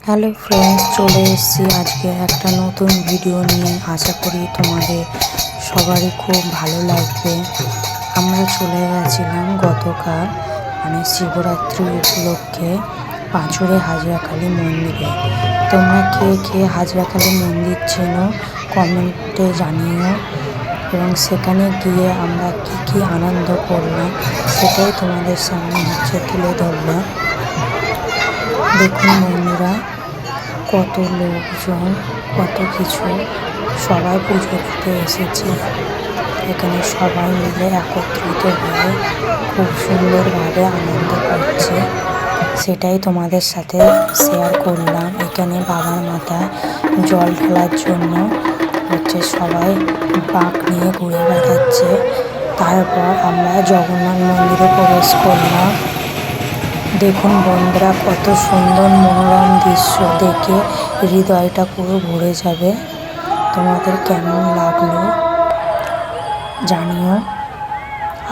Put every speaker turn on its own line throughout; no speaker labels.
Hello friends, চলে এসেছি আজকে একটা নতুন ভিডিও নিয়ে। আশা করি তোমাদের সবারই খুব ভালো লাগবে। আমরা চলে গেছিলাম গতকাল শিবরাত্রি উপলক্ষে পাঁচুরে হাজরাকালী মন্দিরে। তোমরা কে কে হাজরাকালী মন্দির চেনো কমেন্টে জানিও, এবং সেখানে গিয়ে আমরা কি আনন্দ করলাম সেটাই তোমাদের সামনে তুলে ধরলাম। দেখুন বন্ধুরা, কত লোকজন, কত কিছু, সবাই পুজো দিতে এসেছে। এখানে সবাই মিলে একত্রিত হয়ে খুব সুন্দরভাবে আনন্দ করছে, সেটাই তোমাদের সাথে শেয়ার করলাম। এখানে বাবার মাথায় জল ঢালার জন্য সবাই বাঁক নিয়ে ঘুরে বেড়াচ্ছে। তারপর আমরা জগন্নাথ মন্দিরে প্রবেশ করলাম। দেখুন বন্ধুরা, কত সুন্দর মনোরম দৃশ্য, দেখে হৃদয়টা পুরো ভরে যাবে। তোমাদের কেমন লাগলো জানিও।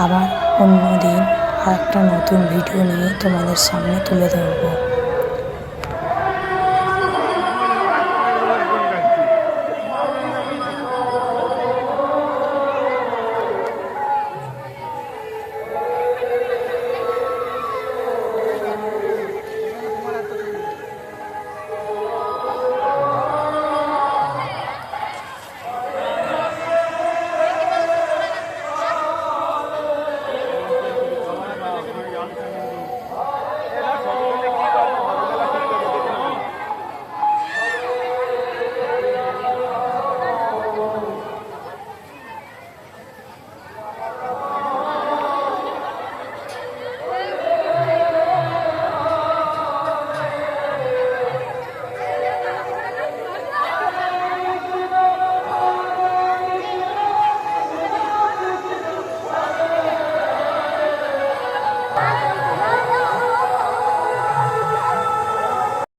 আবার অন্য দিন আর একটা নতুন ভিডিও নিয়ে তোমাদের সামনে তুলে ধরবো।